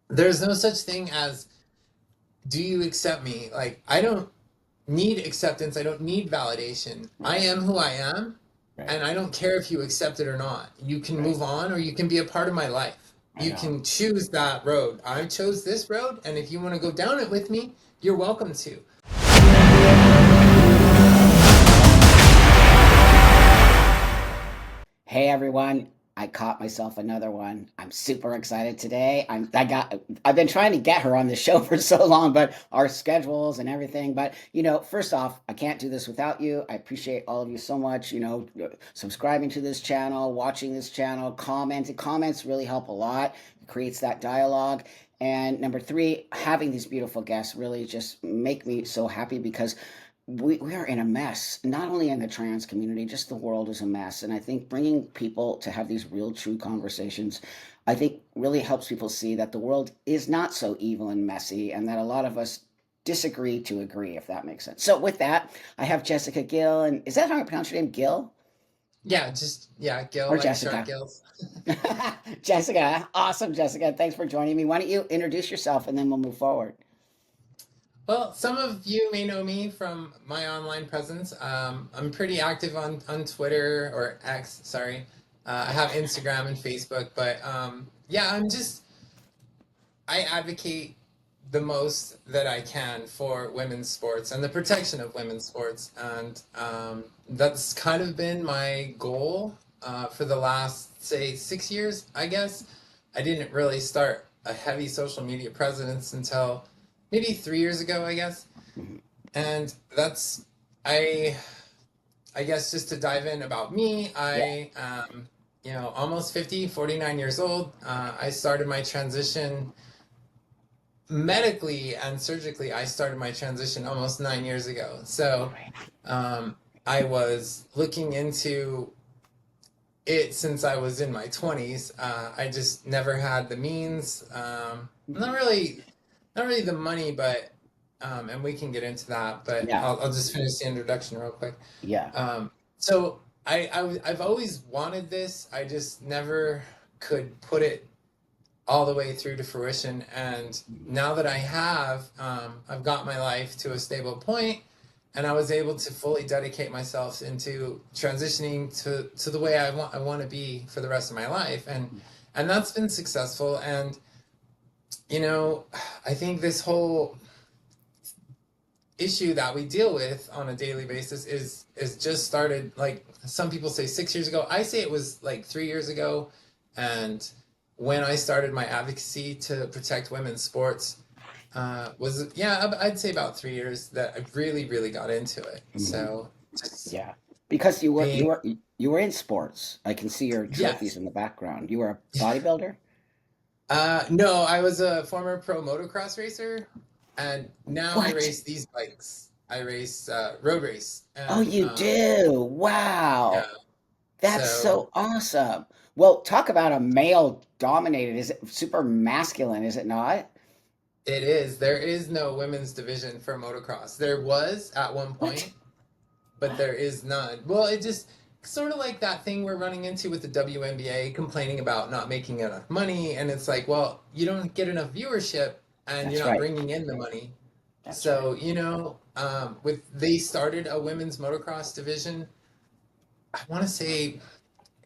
there's no such thing as, do you accept me? Like, I don't need acceptance. I don't need validation. I Right, am who I am, right, and I don't care if you accept it or not. You can right. move on, or you can be a part of my life. Right You on. can choose that road. I chose this road, and if you want to go down it with me, you're welcome to. Hey everyone, I caught myself another one. I'm super excited today. I've been trying to get her on the show for so long, but our schedules and everything. But first off, I can't do this without you. I appreciate all of you so much, subscribing to this channel, watching this channel, commenting. Comments really help a lot. It creates that dialogue. And number three, having these beautiful guests really just make me so happy because we are in a mess, not only in the trans community, just the world is a mess. And I think bringing people to have these real, true conversations, I think really helps people see that the world is not so evil and messy and that a lot of us disagree to agree, if that makes sense. So, with that, I have Jessica Gill. And is that how I pronounce your name? Gill Yeah, just yeah, Gil, or like shark Jessica? gills. Jessica. Awesome, Jessica. Thanks for joining me. Why don't you introduce yourself and then we'll move forward? Well, some of you may know me from my online presence. I'm pretty active on Twitter or X, sorry. I have Instagram and Facebook, but yeah, I advocate the most that I can for women's sports and the protection of women's sports, and that's kind of been my goal for the last, say, 6 years, I guess. I didn't really start a heavy social media presence until maybe 3 years ago, I guess. Mhm. And that's I I guess just to dive in about me, Yeah. I almost 50, 49 years old. I started my transition medically and surgically. I started my transition almost 9 years ago. So Great. um, I was looking into it since I was in my 20s. I just never had the means. Not Mhm. really, not really the money, but and we can get into that. But Yeah. I'll just finish the introduction real quick. Yeah. So I've always wanted this. I just never could put it all the way through to fruition. And Mhm. now that I have, I've got my life to a stable point, and I was able to fully dedicate myself into transitioning to the way I want to be for the rest of my life, and that's been successful. And you know, I think this whole issue that we deal with on a daily basis is just started, like some people say 6 years ago. I say it was like 3 years ago, and when I started my advocacy to protect women's sports, was yeah, I'd say about 3 years that I really got into it. Mhm. So just Yeah, because you were being you were you were in sports. I can see your trophies yes. in the background. You were a bodybuilder? No, I was a former pro motocross racer, and now I What? race these bikes. I race road race, Oh, and you do. yeah. Wow. That's So so awesome. Well, talk about a male dominated. Is it super masculine, is it not? it is. There is no women's division for motocross. There was at one What? point, but there is none. Well, it just sort of like that thing we're running into with the WNBA complaining about not making enough money, and it's like, well, you don't get enough viewership, and you're That's not right. bringing in the money. That's right. So with they started a women's motocross division. I want to say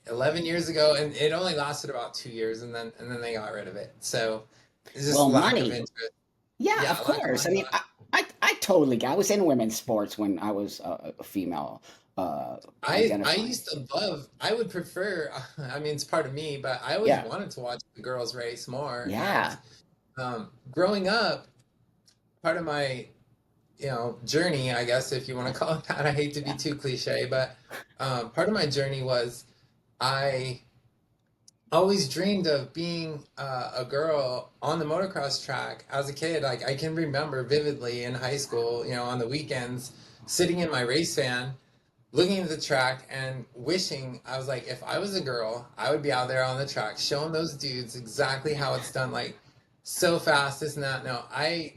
11 years ago, and it only lasted about 2 years, and then they got rid of it. So it's just Well, lack of money. interest. Yeah, Yeah, of lack of course. I money. mean, I totally got. I was in women's sports when I was a female I identifying. used to love. I would prefer. I mean, it's part of me, but I always Yeah. wanted to watch the girls race more. And Yeah. growing up, part of my journey, I guess if you want to call it that. I hate to be Yeah. too cliche, but part of my journey was I always dreamed of being a girl on the motocross track as a kid. Like I can remember vividly in high school, on the weekends, sitting in my race van looking at the track and wishing I was like, if I was a girl, I would be out there on the track showing those dudes exactly how it's done, like so fast, this and that. No, I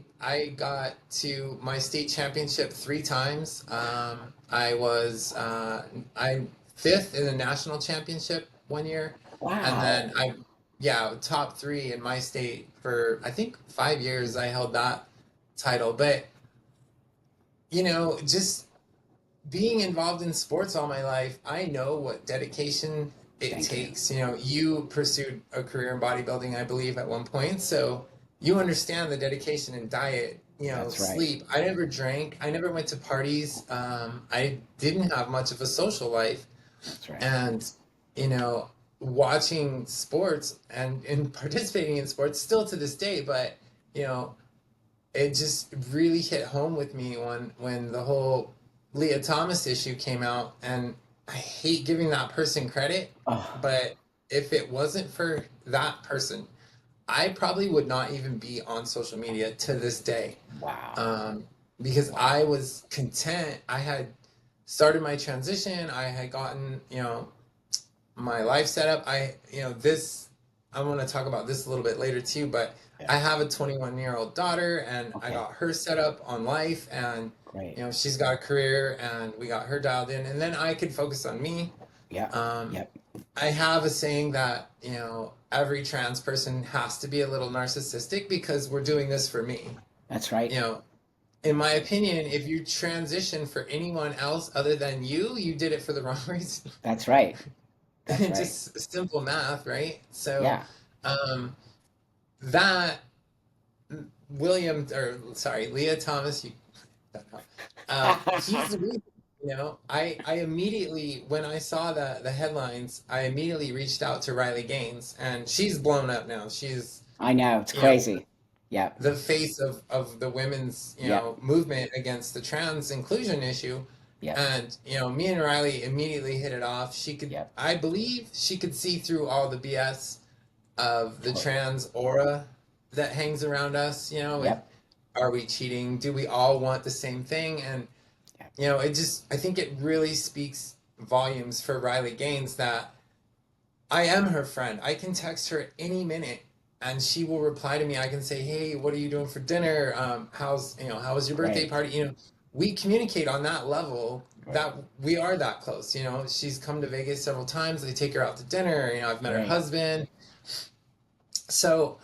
got to my state championship 3 times. I'm fifth in the national championship one year, and then Wow. I yeah top three in my state for I think 5 years. I held that title, but just being involved in sports all my life, I know what dedication it Thank you. takes. You pursued a career in bodybuilding, I believe, at one point. So you understand the dedication in diet, That's right. sleep. I never drank. I never went to parties. I didn't have much of a social life. That's right. And, you know, watching sports and participating in sports still to this day, but, you know, it just really hit home with me when the whole Leah Thomas issue came out, and I hate giving that person credit, Oh, but if it wasn't for that person, I probably would not even be on social media to this day. wow. Um, because Wow. I was content. I had started my transition. I had gotten, my life setup. I want to talk about this a little bit later too, but Yeah. I have a 21-year-old daughter, and I Okay. got her set up on life, and Great. she's got a career, and we got her dialed in, and then I could focus on me. Yep. um, Yep. I have a saying that every trans person has to be a little narcissistic because we're doing this for me. That's right. you know in my opinion, if you transition for anyone else other than you did it for the wrong reason. That's right. That's right. Just simple math, right? So, Yeah. um, that William, or sorry, Leah Thomas, he's the reason. I immediately, when I saw the headlines, I immediately reached out to Riley Gaines, and she's blown up now. She's, I know. It's you know, crazy. Yep. the face of the women's Yep. movement against the trans inclusion issue. Yep. And me and Riley immediately hit it off. Yep. I believe she could see through all the BS of the Totally. trans aura that hangs around us. With, Yep. are we cheating? Do we all want the same thing? And Yep. I think it really speaks volumes for Riley Gaines that I am her friend. I can text her any minute, and she will reply to me. I can say, "Hey, what are you doing for dinner? How was your birthday Great. party?" We communicate on that level, Great. that we are that close. She's come to Vegas several times. I take her out to dinner. I've met her Great. husband. So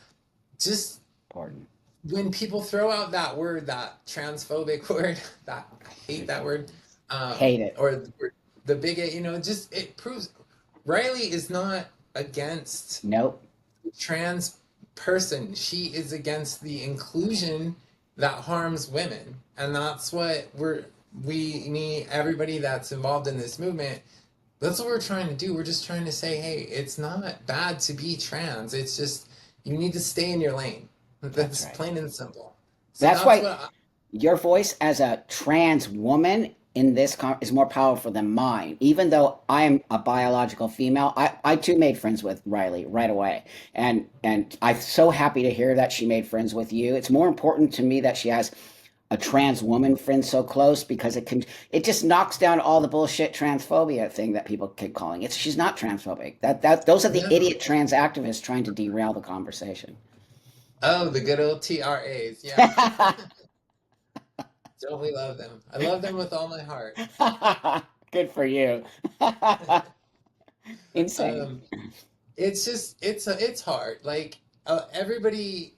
just Important. when people throw out that word, that transphobic word, that I hate that word, Hate it. or the bigot, just it proves Riley is not against Nope. trans person. She is against the inclusion that harms women. And that's what me, everybody that's involved in this movement, that's what we're trying to do. We're just trying to say, hey, it's not bad to be trans. It's just, you need to stay in your lane. That's That's right. plain and simple. So That's that's why what your voice as a trans woman in this is more powerful than mine. Even though I am a biological female, I too made friends with Riley right away, and I'm so happy to hear that she made friends with you. It's more important to me that she has a trans woman friend so close because it just knocks down all the bullshit transphobia thing that people keep calling it. She's not transphobic. That those are the no. idiot trans activists trying to derail the conversation. Oh, the good old TRAs. Yeah. Don't we love them? I love them with all my heart. Good for you. Insane. Um, it's just it's hard. Like, everybody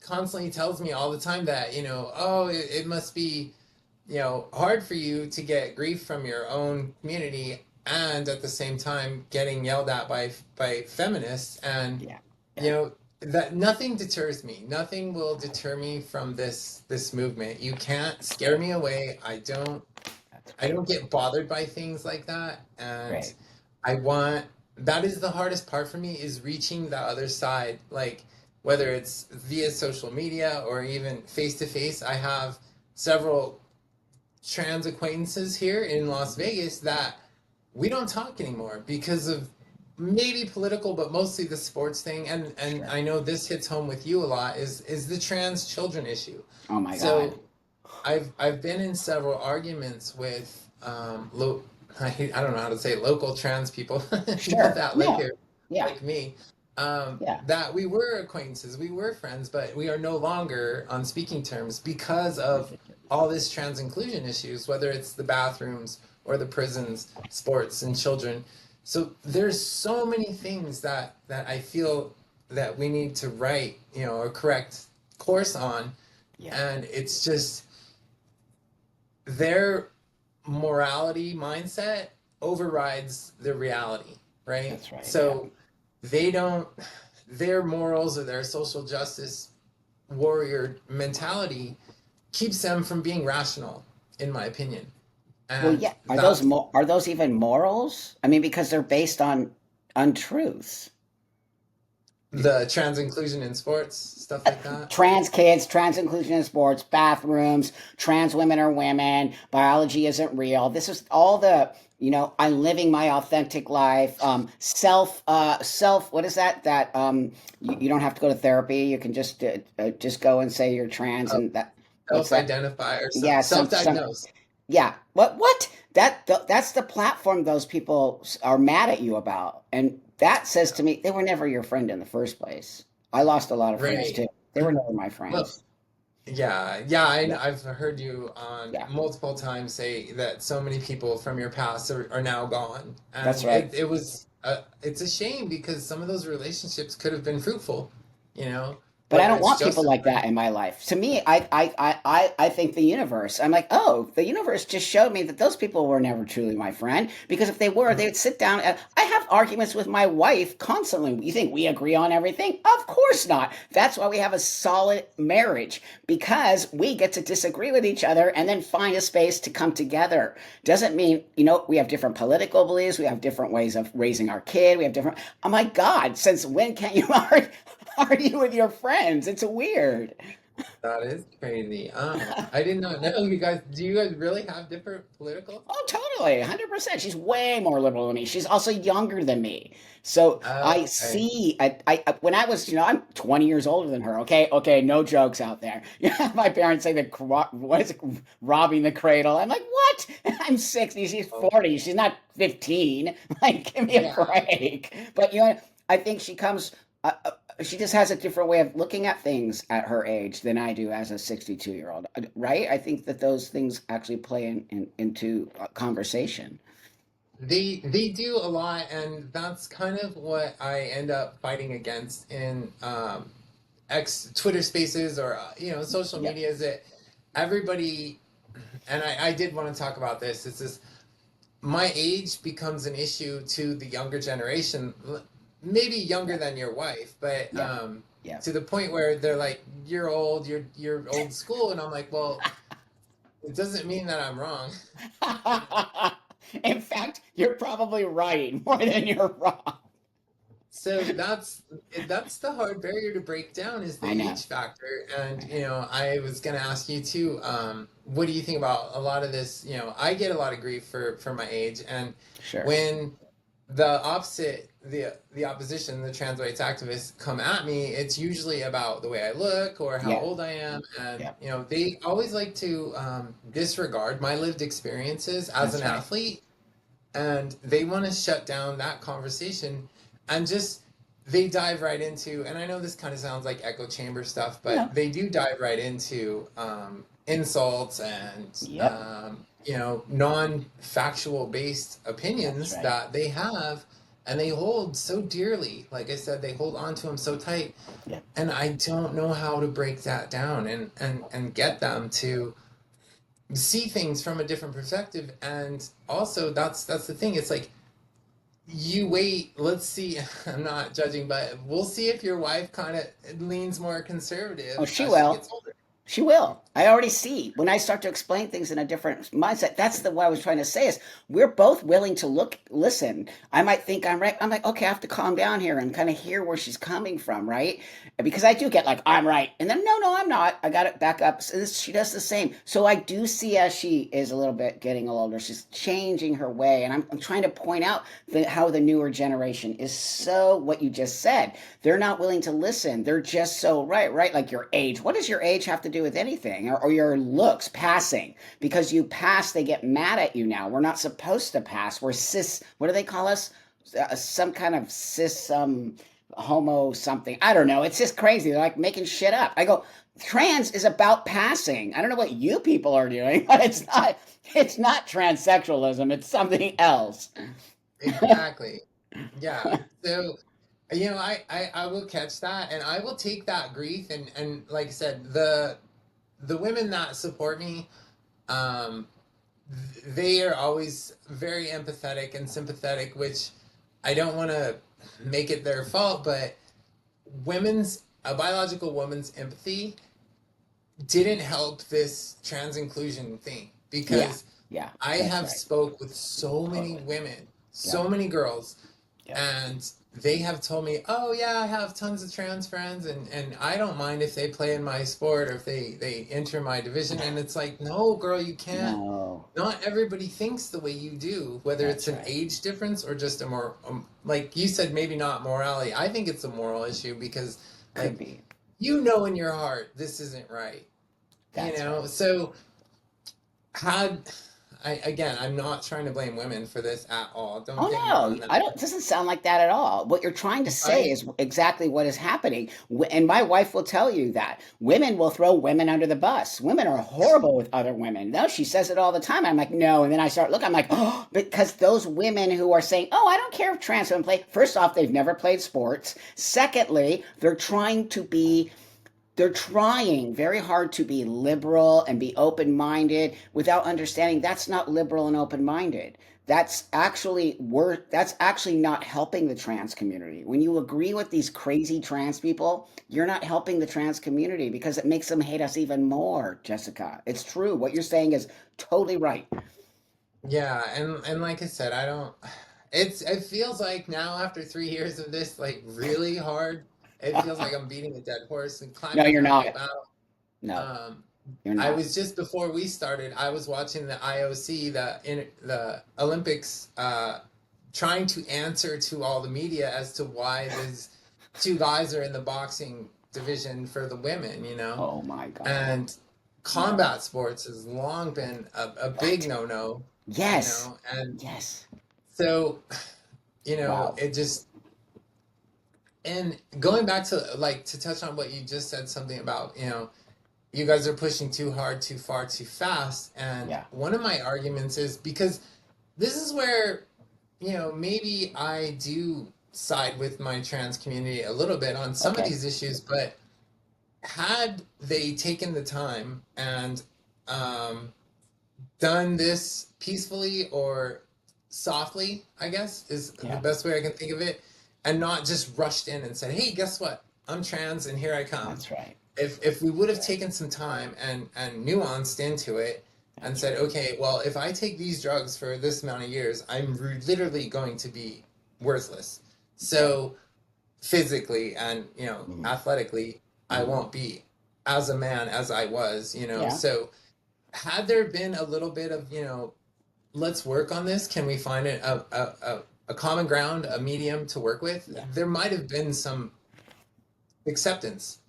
constantly tells me all the time that oh, it must be hard for you to get grief from your own community, and at the same time getting yelled at by feminists. And Yeah. you Yeah. know that nothing deters me. Nothing will deter me from this movement. You can't scare me away. That's I great. don't get bothered by things like that. And Great. I want, that is the hardest part for me, is reaching the other side. Like, whether it's via social media or even face to face. I have several trans acquaintances here in Las Vegas that we don't talk anymore because of maybe political, but mostly the sports thing. And Sure. I know this hits home with you a lot, is the trans children issue. Oh my God. So I've been in several arguments with I don't know how to say it, local trans people Sure. that live Yeah. here Yeah. like me, Yeah. that we were acquaintances, we were friends, but we are no longer on speaking terms because of Ridiculous. all this trans inclusion issues, whether it's the bathrooms or the prisons, sports, and children. So there's so many things that I feel that we need to write, a correct course on, Yeah, and it's just their morality mindset overrides the reality, right? that's right. Yeah. So they don't, their morals or their social justice warrior mentality keeps them from being rational, in my opinion. Well, And yeah. that's Are those even morals? I mean, because they're based on untruths. the trans inclusion in sports, stuff like that. Trans kids, trans inclusion in sports, bathrooms, trans women are women, biology isn't real. This is all I'm living my authentic life. What is that? You don't have to go to therapy. You can just go and say you're trans and that, what's that? Self-identify or Yeah, some, self-diagnose. yeah. What? That's the platform those people are mad at you about. And that says to me, they were never your friend in the first place. I lost a lot of friends Right. too. They were never my Well, friends. yeah, Yeah, I've heard you on yeah. multiple times say that so many people from your past are now gone, That's and right. it's a shame because some of those relationships could have been fruitful, you know, But I whether don't it's want people like justified. that in my life. To me, I think the universe. I'm like, oh, the universe just showed me that those people were never truly my friend. Because if they were, Mhm. they'd sit down. I have arguments with my wife constantly. You think we agree on everything? Of course not. That's why we have a solid marriage because we get to disagree with each other and then find a space to come together. Doesn't mean we have different political beliefs. We have different ways of raising our kid. We have different. Oh my God! Since when can't you argue with your friends? It's weird. That is crazy. I did not know you guys. Do you guys really have different political? Oh, totally, 100%. She's way more liberal than me. She's also younger than me. So I Okay. see. When I was, I'm 20 years older than her. Okay, okay, no jokes out there. Yeah, my parents say that what is it, robbing the cradle. I'm like, what? I'm 60. She's Oh, 40. She's not 15. Like, give me a yeah. break. But I think she comes. She just has a different way of looking at things at her age than I do as a 62-year-old, right? I think that those things actually play into conversation. They do a lot, and that's kind of what I end up fighting against in X Twitter Spaces or social Yep. media is that everybody, and I did want to talk about this. It's this my age becomes an issue to the younger generation, maybe younger than your wife, but Yep. Yep. to the point where they're like, "You're old, you're old school," and I'm like, "Well, it doesn't mean that I'm wrong." In fact, you're probably right more than you're wrong. So that's the hard barrier to break down is the I know. age factor. And I know. I was gonna ask you too, what do you think about a lot of this? I get a lot of grief for my age, and Sure. when the opposite, the opposition, the trans rights activists come at me, it's usually about the way I look or how Yeah. old I am, and Yeah. they always like to disregard my lived experiences as an That's right. athlete, and they want to shut down that conversation and just they dive right into, and I know this kind of sounds like echo chamber stuff, but No. they do dive right into insults and Yep. non-factual based That's opinions right. that they have, and they hold so dearly. Like I said, they hold on to them so tight, Yep. and I don't know how to break that down and get them to see things from a different perspective. And also that's the thing, it's like you wait, let's see. I'm not judging, but we'll see if your wife kind of leans more Oh, conservative she as she will. gets older. She will. I already see when I start to explain things in a different mindset. That's what I was trying to say is we're both willing to listen. I might think I'm right. I'm like, okay, I have to calm down here and kind of hear where she's coming from, right? Because I do get like, I'm right. And then, no, no, I'm not. I got it back up. So she does the same. So I do see as she is a little bit getting a little older, she's changing her way. And I'm trying to point out how the newer generation is so what you just said. They're not willing to listen. They're just so right, right? Like your age. What does your age have to do with anything? Or your looks, passing? Because you pass, they get mad at you now. We're not supposed to pass. We're cis. What do they call us? Some kind of cis, homo something. I don't know. It's just crazy. They're like making shit up. I go, trans is about passing. I don't know what you people are doing, but it's not. It's not transsexualism. It's something else. Exactly. Yeah. So I will catch that, and I will take that grief, and like I said, the women that support me, um, they are always very empathetic and sympathetic, which I don't want to make it their fault, but a biological woman's empathy didn't help this trans inclusion thing Yeah, because yeah, I that's have right. spoke with so many Totally. women, Yep, so many girls, yep. and they have told me, "Oh yeah, I have tons of trans friends, and I don't mind if they play in my sport or if they enter my division." And it's like, no, girl, you can't. No, Not everybody thinks the way you do, whether it's that's an right. age difference or just a more, like you said, maybe not morality. I think it's a moral issue because, Could like, be. you know in your heart this isn't right, That's right. so had I'm not trying to blame women for this at all. Don't Oh get me no, wrong. That I don't. It doesn't sound like that at all. What you're trying to say I is exactly what is happening, and my wife will tell you that women will throw women under the bus. Women are horrible with other women. No, she says it all the time. I'm like, no, and then I start looking. I'm like, oh, because those women who are saying, oh, I don't care if trans women play. First off, they've never played sports. Secondly, they're trying very hard to be liberal and be open-minded without understanding that's not liberal and open-minded. That's actually not helping the trans community. When you agree with these crazy trans people, you're not helping the trans community because it makes them hate us even more, Jessica. It's true. What you're saying is totally right. Yeah, and like I said, I don't. It feels like now after 3 years of this, like really hard. It feels like I'm beating a dead horse and No, climbing you're an uphill not. battle. No, Um, you're I not. was just before we started. I was watching the IOC, the Olympics, trying to answer to all the media as to why these two guys are in the boxing division for the women. Oh my God. And No. combat sports has long been a big What? no-no, Yes. and Yes. so, Wow. it just, and going back to, like, to touch on what you just said, something about, you guys are pushing too hard, too far, too fast. And Yeah. one of my arguments is because this is where, maybe I do side with my trans community a little bit on some of Okay. these issues, but had they taken the time and um, done this peacefully or softly, I guess is the Yeah. best way I can think of it, and not just rushed in and said, "Hey, guess what? I'm trans and here I come." That's right. If we would That's have right. taken some time and nuanced into it and That's said, right. "Okay, well, if I take these drugs for this amount of years, I'm literally going to be worthless." Right. So physically and Hmm. athletically, I Hmm. won't be as a man as I was. Yeah. So had there been a little bit of, let's work on this, can we find a common ground, a medium to work with, Yeah. there might have been some acceptance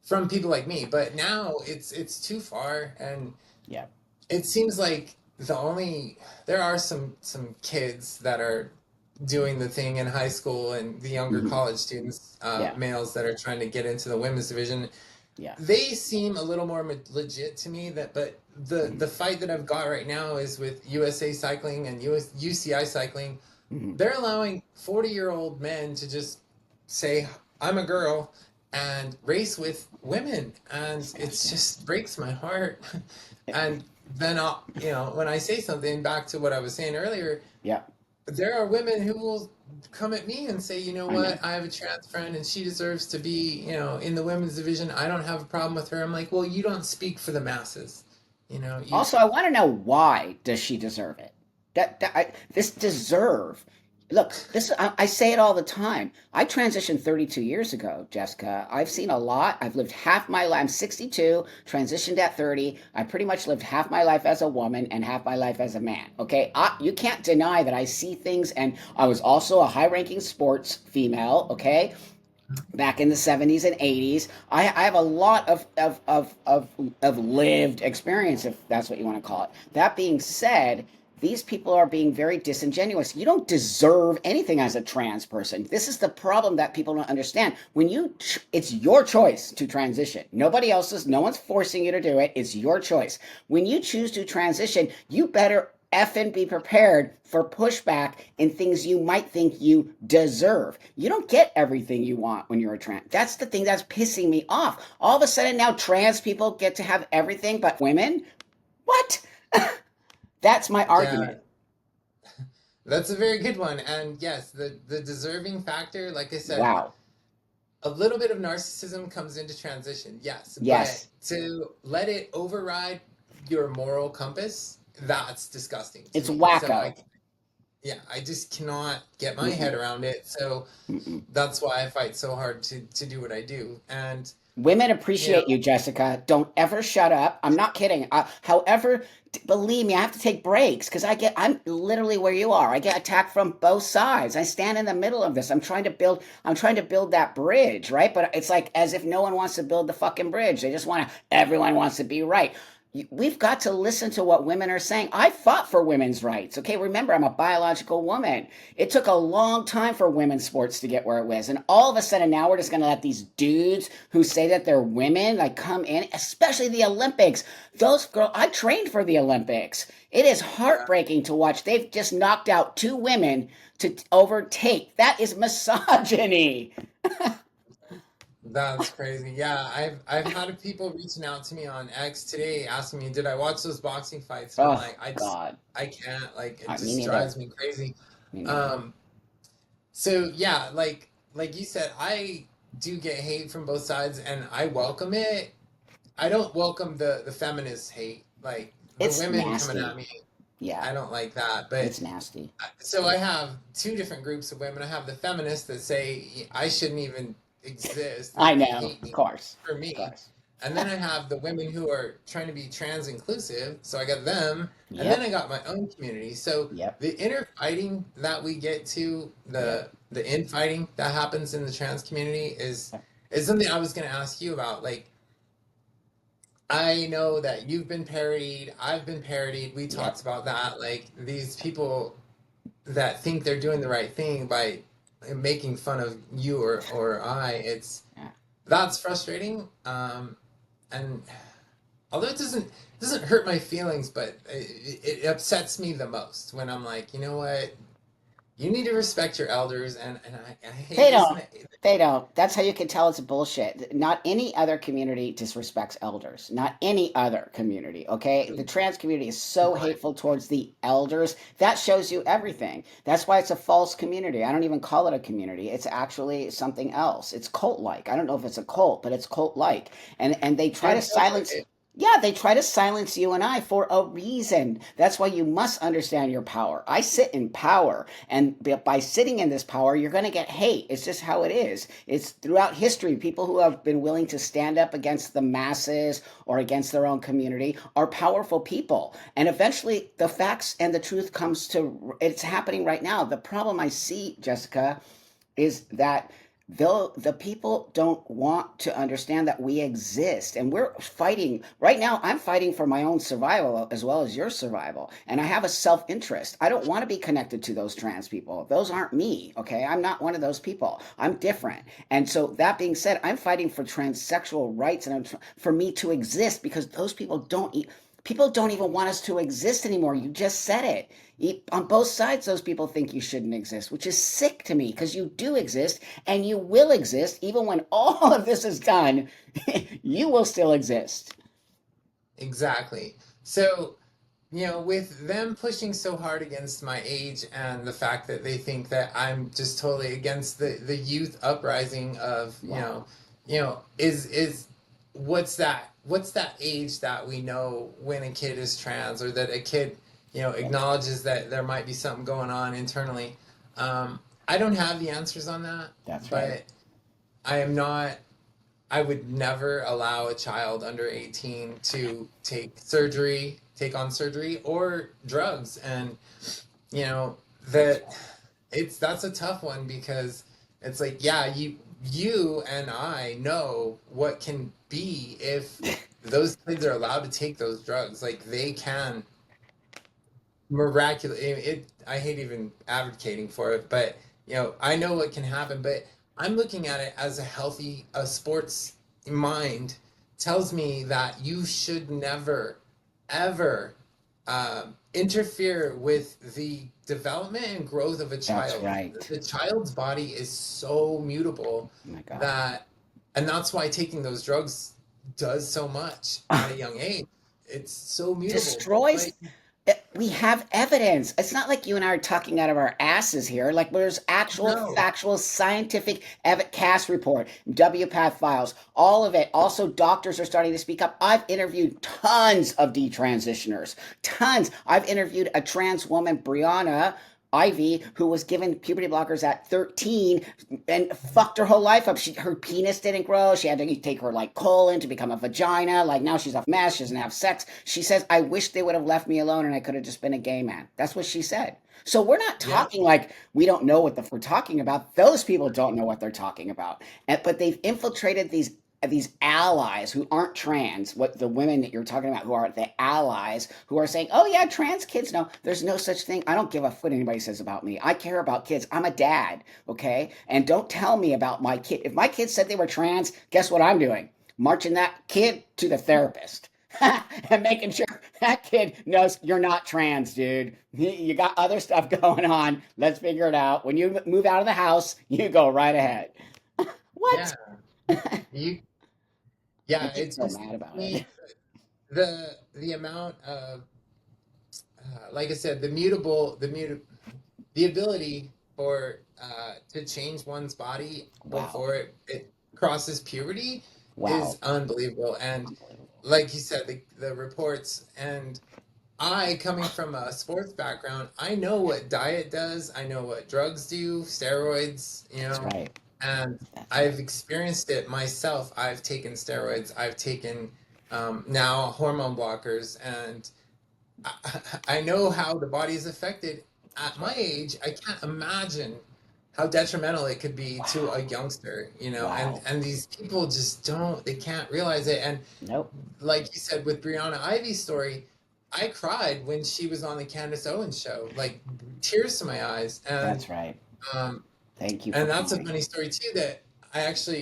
from people like me, but now it's too far. And Yeah. it seems like there are some kids that are doing the thing in high school, and the younger Hmm. college students, Yeah. males that are trying to get into the women's division. Yeah. They seem a little more legit to me. But the Hmm. fight that I've got right now is with USA Cycling and UCI Cycling. Hmm. They're allowing 40-year-old men to just say, "I'm a girl," and race with women, and it's Disgusting. just breaks my heart. Eh, And then when I say something back to what I was saying earlier, Yeah. there are women who will come at me and say, "You know I know. what? I have a trans friend and she deserves to be, in the women's division. I don't have a problem with her." I'm like, "Well, you don't speak for the masses. You Also, I want to know why does she deserve it? This deserve. Look, I say it all the time. I transitioned 32 years ago, Jessica. I've seen a lot. I've lived half my life. I'm 62, transitioned at 30. I pretty much lived half my life as a woman and half my life as a man. Okay, you can't deny that I see things, and I was also a high-ranking sports female. Okay, back in the 70s and 80s. I have a lot of lived experience, if that's what you want to call it. That being said, these people are being very disingenuous. You don't deserve anything as a trans person. This is the problem that people don't understand. It's your choice to transition. Nobody else's, no one's forcing you to do it. It's your choice. When you choose to transition, you better effing be prepared for pushback and things you might think you deserve. You don't get everything you want when you're a trans. That's the thing that's pissing me off. All of a sudden now trans people get to have everything but women? What? That's my Yeah, argument. that's a very good one. And yes, the deserving factor, like I said, Wow. a little bit of narcissism comes into transition, yes, but Yes. to let it override your moral compass, that's disgusting to It's me. So wacko. yeah, I just cannot get my head Mm-mm, around it. So mm-mm. that's why I fight so hard to do what I do. And Women you know, appreciate you, Jessica. Don't ever shut up. I'm not kidding. However, believe me, I have to take breaks because I'm literally where you are. I get attacked from both sides. I stand in the middle of this. I'm trying to build that bridge, right? But it's like as if no one wants to build the fucking bridge. Everyone wants to be right. We've got to listen to what women are saying. I fought for women's rights. Okay, remember, I'm a biological woman. It took a long time for women's sports to get where it was. And all of a sudden now we're just going to let these dudes who say that they're women like come in, especially the Olympics. Those girls, I trained for the Olympics. It is yeah, heartbreaking to watch. They've just knocked out two women to overtake. That is misogyny. that's crazy. Yeah, I've had people reaching out to me on X today asking me, did I watch those boxing fights? And I'm Oh, like, God. I can't. Like, it Me just neither. drives me crazy. Me neither. Um, so yeah, like you said, I do get hate from both sides, and I welcome it. I don't welcome the feminist hate, like the It's women coming at nasty. me. Yeah, I don't like that. But it's nasty. so I have two different groups of women. I have the feminists that say I shouldn't even exist I and they know. hate Of me course. for Of me. course. And then I have the women who are trying to be trans inclusive. So I got them. And then Yep. I got my own community. So Yep. the inner fighting that we get to, Yep. the infighting that happens in the trans community is something I was going to ask you about. Like, I know that you've been parodied, I've been parodied. We talked Yep. about that. Like these people that think they're doing the right thing by making fun of you or I, it's Yeah. that's frustrating. And although it doesn't hurt my feelings, but it upsets me the most when I'm like, you know what, you need to respect your elders, and I hate They this. don't. They don't. That's how you can tell it's bullshit. Not any other community disrespects elders. Not any other community, okay? The trans community is so Why? hateful towards the elders. That shows you everything. That's why it's a false community. I don't even call it a community. It's actually something else. It's cult-like. I don't know if it's a cult, but it's cult-like. And they try to It feels like silence. it. Yeah, they try to silence you and I for a reason. That's why you must understand your power. I sit in power, and by sitting in this power, you're going to get hate. It's just how it is. It's throughout history, people who have been willing to stand up against the masses or against their own community are powerful people. And eventually, the facts and the truth comes to. It's happening right now. The problem I see, Jessica, is that though the people don't want to understand that we exist and we're fighting right now. I'm fighting for my own survival as well as your survival, and I have a self-interest. I don't want to be connected to those trans people. Those aren't me. Okay, I'm not one of those people. I'm different. And so that being said, I'm fighting for transsexual rights and for me to exist because those people don't even want us to exist anymore. You just said it. On both sides, those people think you shouldn't exist, which is sick to me because you do exist and you will exist even when all of this is done. You will still exist. Exactly. So, with them pushing so hard against my age and the fact that they think that I'm just totally against the youth uprising of, Wow. is what's that age that we know when a kid is trans or that a kid, Yep. acknowledges that there might be something going on internally. I don't have the answers on that, That's right. but I am not I would never allow a child under 18 to take on surgery or drugs. And, you know, That's that that's a tough one because it's like, yeah, you and I know what can be if those kids are allowed to take those drugs. Like they can miraculous I hate even advocating for it, but I know what can happen, but I'm looking at it as a sports mind tells me that you should never ever interfere with the development and growth of a That's child. right. The child's body is so mutable Oh my God. that, and that's why taking those drugs does so much at a young age. It's so mutable. Destroys. But We have evidence. It's not like you and I are talking out of our asses here. Like there's actual, no, factual, scientific CAS report, WPATH files, all of it. Also, doctors are starting to speak up. I've interviewed tons of detransitioners, tons. I've interviewed a trans woman, Brianna Ivy, who was given puberty blockers at 13 and fucked her whole life up. Her penis didn't grow. She had to take her like colon to become a vagina. Like now she's a mess. She doesn't have sex. She says, I wish they would have left me alone and I could have just been a gay man. That's what she said. So we're not yeah, talking like we don't know what we're talking about. Those people don't know what they're talking about. But they've infiltrated these allies who aren't trans, what the women that you're talking about who are the allies who are saying, oh yeah, trans kids, no, there's no such thing. I don't give a foot anybody says about me. I care about kids. I'm a dad, okay? And don't tell me about my kid. If my kid said they were trans, guess what I'm doing? Marching that kid to the therapist. And making sure that kid knows you're not trans, dude. You got other stuff going on. Let's figure it out. When you move out of the house, you go right ahead. yeah, What? you, I yeah. get It's so just mad about it. me, the amount of, like I said, the ability for to change one's body Wow. before it crosses puberty Wow. is unbelievable. And Unbelievable. like you said, the reports, and I, coming from a sports background, I know what diet does, I know what drugs do, steroids, That's right. and That's right. I've experienced it myself. I've taken steroids, I've taken now hormone blockers, and I know how the body is affected. At That's my right. age, I can't imagine how detrimental it could be to a Wow. youngster, and Wow. these people just they can't realize it. And Nope. like you said with Brianna Ivy's story, I cried when she was on the Candace Owens show, like tears to my eyes. That's right. Um, Thank you for and that's a calling. funny story too. That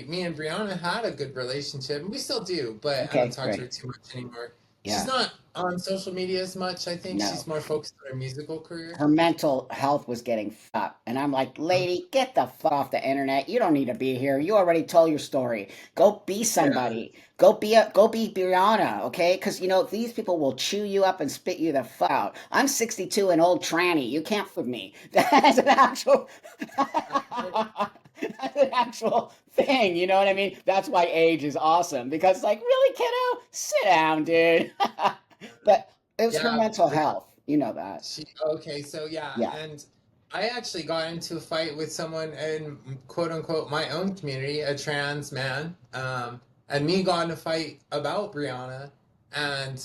me and Brianna had a good relationship, and we still do, but I don't Okay, talk to her great. too much anymore. She's Yeah. not on social media as much. I think No. she's more focused on her musical career. Her mental health was getting fucked. And I'm like, lady, get the fuck off the internet. You don't need to be here. You already told your story. Go be Yeah, somebody. Go be Brianna, okay? Because these people will chew you up and spit you the fuck out. I'm 62 and old tranny. You can't fool me. That's an actual that's an actual thing. You know what I mean? That's why age is awesome. Because like, really, kiddo? Sit down, dude. But it was her yeah. mental health. You know that. She okay, so yeah, Yeah. and I actually got into a fight with someone in quote unquote my own community, a trans man, and me got in a fight about Brianna, and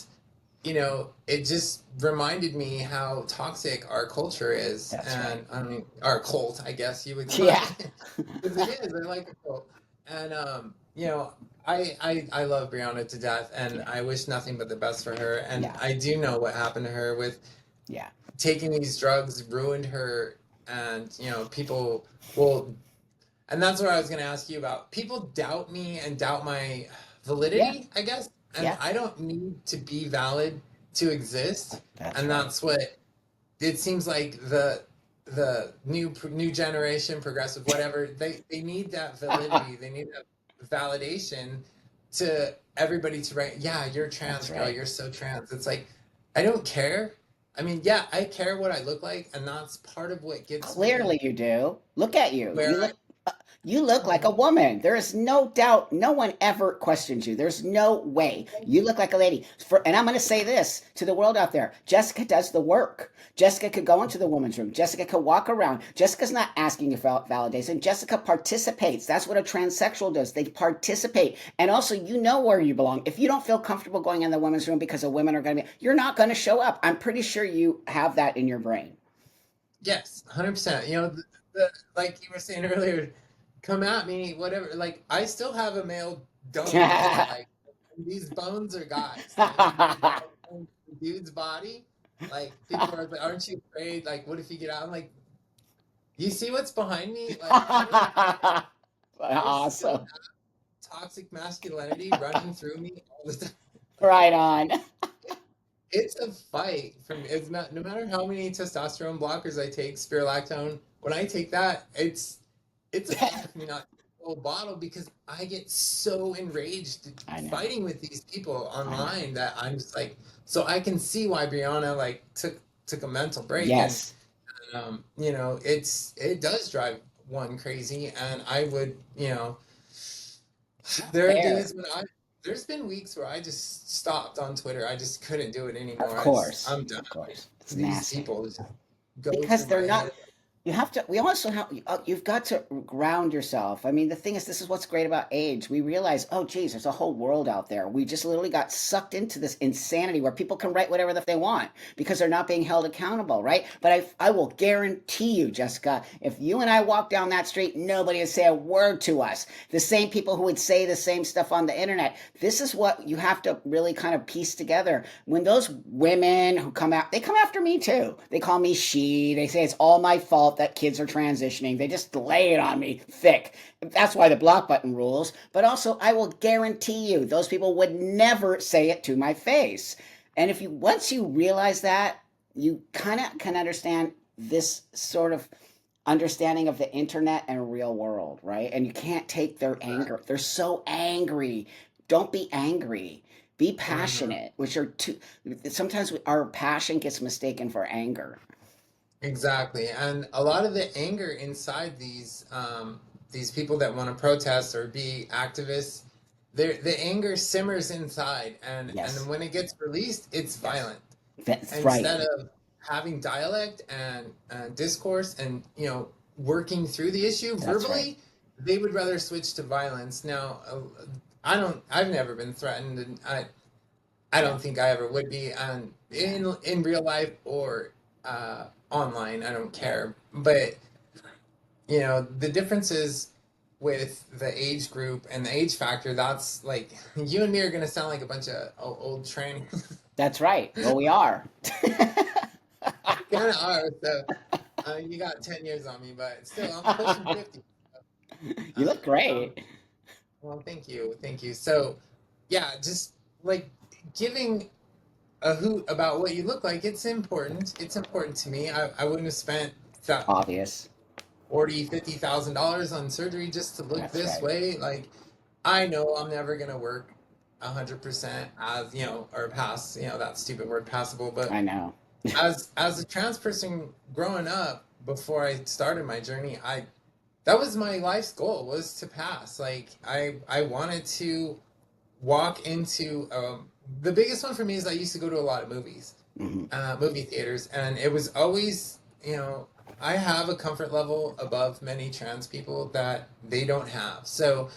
it just reminded me how toxic our culture is, That's right. and I mean our cult, I guess you would call Yeah. it, because it is. I like a cult, and I love Brianna to death, and Yeah. I wish nothing but the best for her, and Yeah. I do know what happened to her with Yeah. taking these drugs ruined her, and people will, and that's what I was going to ask you about. People doubt me and doubt my Yeah. validity, I guess, and Yeah. I don't need to be valid to exist. That's And right. that's what it seems like. The new generation, progressive, whatever, they need that validity, they need that validation to everybody to write, yeah, you're That's trans, girl, right. you're so trans. It's like, I don't care. I mean, yeah, I care what I look like, and that's part of what gets me Clearly you do. Look at you. where You look like a I woman. There is no doubt. No one ever questions you. There's no way. You look like a lady. And I'm going to say this to the world out there. Jessica does the work. Jessica could go into the woman's room. Jessica could walk around. Jessica's not asking you for validation. Jessica participates. That's what a transsexual does. They participate. And also, you know where you belong. If you don't feel comfortable going in the women's room because the women are going to be, you're not going to show up. I'm pretty sure you have that in your brain. Yes, 100%. Like you were saying earlier, come at me, whatever. Like, I still have a male dome in my life. And these bones are guys. And when I go into the dude's body, like, people are like, aren't you afraid? Like, what if you get out? I'm like, you see what's behind me? Like, I still Awesome. have toxic masculinity running through me all the time. Right on. it's a fight from it's not no matter how many testosterone blockers I take, spirulactone, when I take that, it's a fight for me not to take the whole bottle because I get so enraged I know. fighting with these people I know. online that I'm just like so I can see why Brianna like took a mental break and Yes. you know, it does drive one crazy and I would, you know, there are Fair. days when there's been weeks where I just stopped on Twitter. I just couldn't do it Of anymore. course. I'm done. Of course. It's These nasty. people just go Because through they're my not, head. you have to, we also have, you've got to ground yourself. I mean, the thing is, this is what's great about age. We realize, oh, geez, there's a whole world out there. We just literally got sucked into this insanity where people can write whatever they want because they're not being held accountable, right? But I will guarantee you, Jessica, if you and I walk down that street, nobody would say a word to us. The same people who would say the same stuff on the internet. This is what you have to really kind of piece together. When those women who come out, they come after me too. They call me she. They say it's all my fault that kids are transitioning. They just lay it on me thick. That's why the block button rules. But also, I will guarantee you, those people would never say it to my face. And if you once you realize that, you kind of can understand this sort of understanding of the internet and real world, right? And you can't take their anger. They're so angry. Don't be angry. Be Mhm. passionate, which are two. Sometimes our passion gets mistaken for anger. Exactly. And a lot of the anger inside these people that want to protest or be activists, the anger simmers inside and then Yes, when it gets released, it's yes, violent. that's right. Instead of having dialect and discourse and you know working through the issue That's right. verbally, they would rather switch to violence. Now, I've never been threatened, and I Yeah, don't think I ever would be, and yeah, in real life or online, I don't yeah. care. But you know the differences with the age group and the age factor. That's like you and me are gonna sound like a bunch of old trannies. That's right. Well, we are. Kind of are. So you got 10 years on me, but still, I'm pushing 50. You look Um, great. well, thank you. Thank you. So, yeah, just like giving a hoot about what you look like, it's important. It's important to me. I wouldn't have spent that Obvious. 40, $50,000 on surgery just to look That's this right. way. Like, I know I'm never going to work 100% as, you know, or pass, you know, that stupid word passable, but I know. as a trans person growing up before I started my journey, I that was my life's goal was to pass. Like I wanted to walk into the biggest one for me is I used to go to a lot of movies, Hmm. movie theaters, and it was always you know I have a comfort level above many trans people that they don't have. So,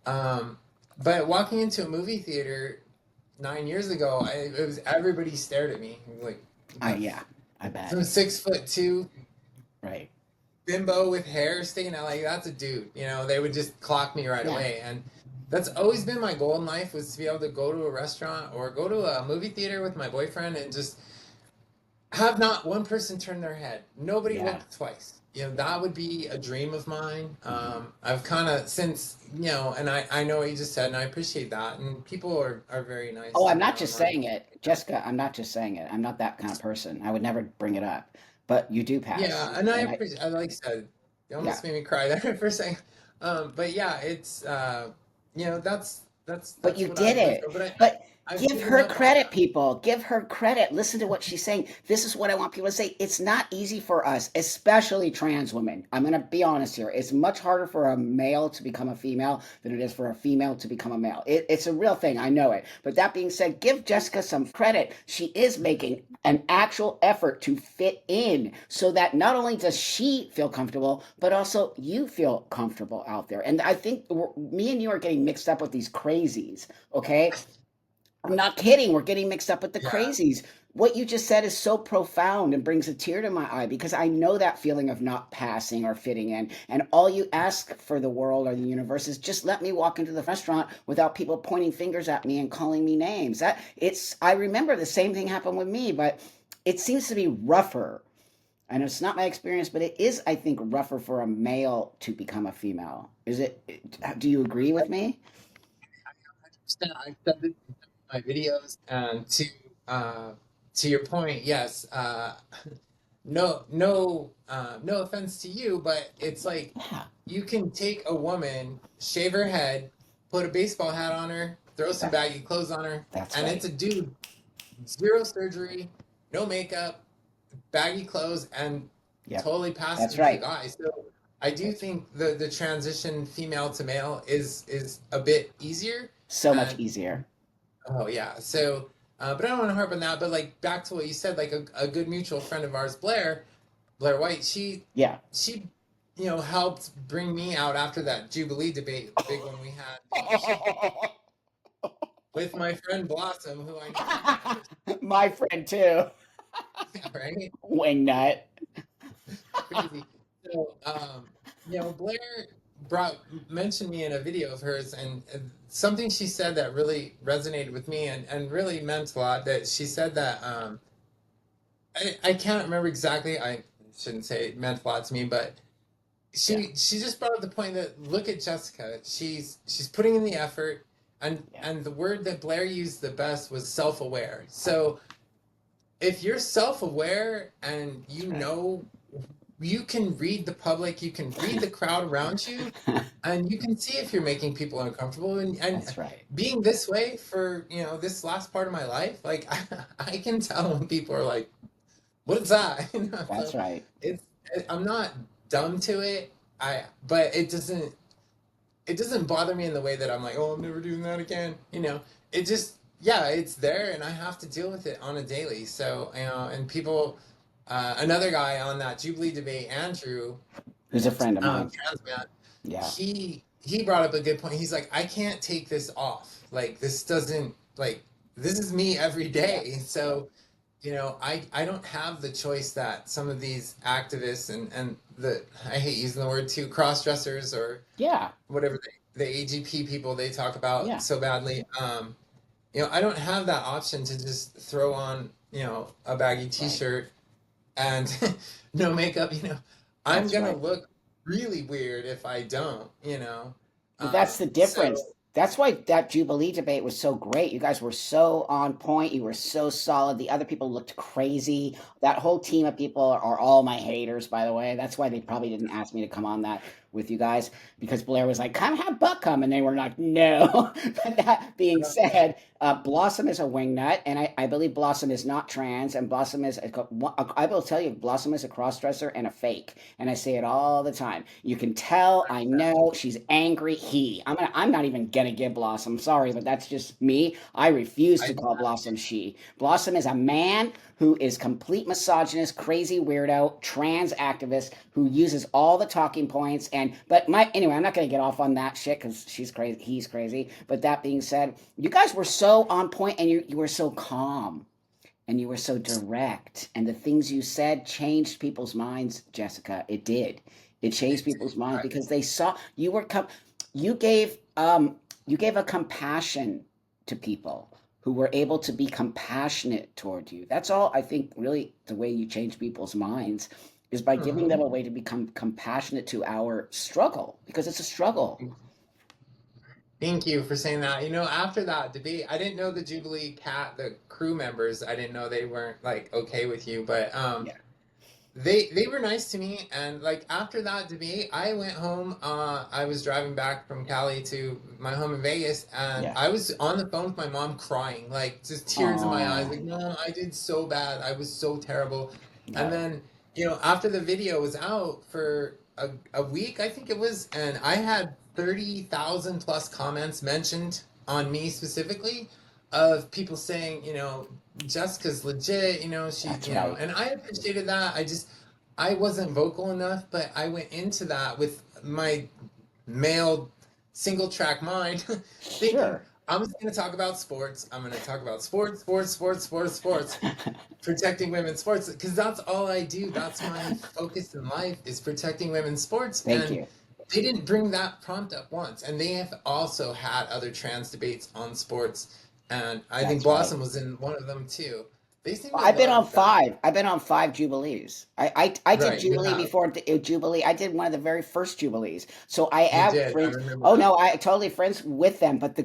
um, but walking into a movie theater 9 years ago, it was everybody stared at me like the Yeah, I bet. some 6'2" Right. bimbo with hair sticking out like that's a dude. You know, they would just clock me right Yeah. away, and that's always been my goal in life was to be able to go to a restaurant or go to a movie theater with my boyfriend and just have not one person turn their head. Nobody Yeah. looked twice. You know, that would be a dream of mine. Hmm. I've kind of since you know, and I know what you just said, and I appreciate that. And people are very nice Oh, to I'm me not just online. saying it, Jessica. I'm not just saying it. I'm not that kind of person. I would never bring it up. But you do pass, Yeah, and I and appreciate. I like I said, it yeah. almost made me cry there for a second. But yeah, it's you know, But you what I've did lived it. for. But But I've give given her up all credit, that. people. Give her credit. Listen to what she's saying. This is what I want people to say. It's not easy for us, especially trans women. I'm going to be honest here. It's much harder for a male to become a female than it is for a female to become a male. It's a real thing. I know it. But that being said, give Jessica some credit. She is making an actual effort to fit in so that not only does she feel comfortable, but also you feel comfortable out there. And I think me and you are getting mixed up with these crazies, okay? I'm not kidding. We're getting mixed up with the Yeah, crazies. What you just said is so profound and brings a tear to my eye because I know that feeling of not passing or fitting in. And all you ask for the world or the universe is just let me walk into the restaurant without people pointing fingers at me and calling me names. That it's I remember the same thing happened with me, but it seems to be rougher. And it's not my experience, but it is, I think, rougher for a male to become a female. Is it? Do you agree with me? 100%. I've said this in my videos and to to your point, yes. No offense to you, but it's like Yeah, you can take a woman, shave her head, put a baseball hat on her, throw some that, baggy clothes on her, that's and right. it's a dude, zero surgery, no makeup, baggy clothes, and Yep, totally that's passing as a right. guy. So I do That's think the transition female to male is a bit easier. so much And easier. oh yeah, so but I don't want to harp on that. But like back to what you said, like a good mutual friend of ours, Blair White, Yeah. she helped bring me out after that Jubilee debate, the big one we had. She with my friend Blossom, who I know you've met My friend too. personally, right? Wingnut. Crazy. So, Blair brought mentioned me in a video of hers, and something she said that really resonated with me and really meant a lot. That she said that I can't remember exactly. I shouldn't say it meant a lot to me, but Yeah, she just brought up the point that look at Jessica. She's putting in the effort, yeah, and the word that Blair used the best was self-aware. So if you're self-aware and that's right. you can read the public, you can read the crowd around you, and you can see if you're making people uncomfortable. And That's right. being this way for this last part of my life, like I can tell when people are like, "What is that?" That's So right. it's I'm not dumb to it. But it doesn't bother me in the way that I'm like, "Oh, I'm never doing that again." It just yeah, it's there, and I have to deal with it on a daily. So and people. Another guy on that Jubilee debate, Andrew, Who's a friend of mine? trans man, Yeah, he brought up a good point. He's like, I can't take this off. Like this doesn't like this is me every yeah, day. yeah, So I don't have the choice that some of these activists and the I hate using the word too cross dressers or yeah, whatever the AGP people they talk about yeah. so badly. I don't have that option to just throw on a baggy Right. T-shirt and no makeup. I'm That's gonna right. look really weird if I don't. Well, that's the difference. So That's why that Jubilee debate was so great. You guys were so on point. You were so solid. The other people looked crazy. That whole team of people are all my haters, by the way. That's why they probably didn't ask me to come on that with you guys because Blair was like, "Come have Buck come," and they were like, "No." But that being yeah, said, Blossom is a wingnut, and I believe Blossom is not trans, and Blossom is. I will tell you, Blossom is a crossdresser and a fake, and I say it all the time. You can tell. I know she's angry. I'm not even gonna give Blossom. Sorry, but that's just me. I refuse I to call Blossom she. Blossom is a man who is complete misogynist, crazy weirdo, trans activist who uses all the talking points. And but my anyway, I'm not gonna get off on that shit because she's crazy. He's crazy. But that being said, you guys were so on point and you were so calm and you were so direct and the things you said changed people's minds, Jessica. It did. It changed people's minds I, because they saw you gave a compassion to people who were able to be compassionate toward you. That's all I think really the way you change people's minds is by giving them Mhm. a way to become compassionate to our struggle because it's a struggle. Thank you for saying that. After that debate, I didn't know the crew members. I didn't know they weren't like okay with you, but Yeah. they were nice to me. And like after that debate, I went home. I was driving back from Cali to my home in Vegas, and Yeah. I was on the phone with my mom crying, like just tears in my eyes, Oh, like, Mom, I did so bad. I was so terrible. And no. then, after the video was out for a week, I think it was, and I had 30,000 plus comments mentioned on me specifically of people saying, Jessica's legit, That's right. and I appreciated that. I wasn't vocal enough, but I went into that with my male single track mind thinking, Sure. I'm just going to talk about sports. I'm going to talk about sports, sports, sports, sports, sports, protecting women's sports because that's all I do. That's my focus in life is protecting women's sports. Thank And you. they didn't bring that prompt up once. And they have also had other trans debates on sports. And I think That's right. Blossom was in one of them too. They seem to I've been on love that. five. I've been on five Jubilees. I did Right, you Jubilee have. before Jubilee. I did one of the very first Jubilees. So I You have did. I friends. remember Oh that. no, I totally friends with them. But the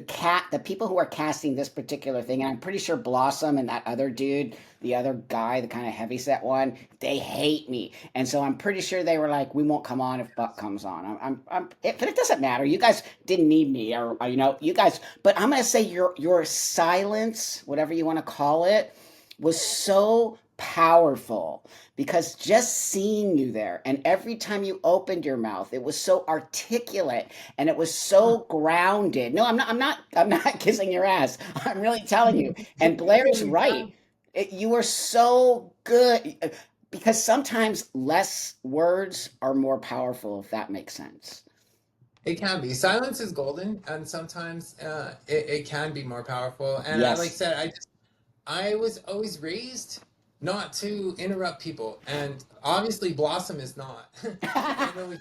people who are casting this particular thing, and I'm pretty sure Blossom and that other dude, the other guy, the kind of heavyset one, they hate me. And so I'm pretty sure they were like, we won't come on if Buck comes on. But it doesn't matter. You guys didn't need me, or you guys. But I'm gonna say your silence, whatever you want to call it, was so powerful because just seeing you there and every time you opened your mouth it was so articulate and it was so grounded. No, I'm not kissing your ass. I'm really telling you. And Blair's Okay, right. You were so good because sometimes less words are more powerful, if that makes sense. it can be. Silence is golden, and sometimes it can be more powerful. And I like Yes. said, I was always raised not to interrupt people, and obviously Blossom is not. I know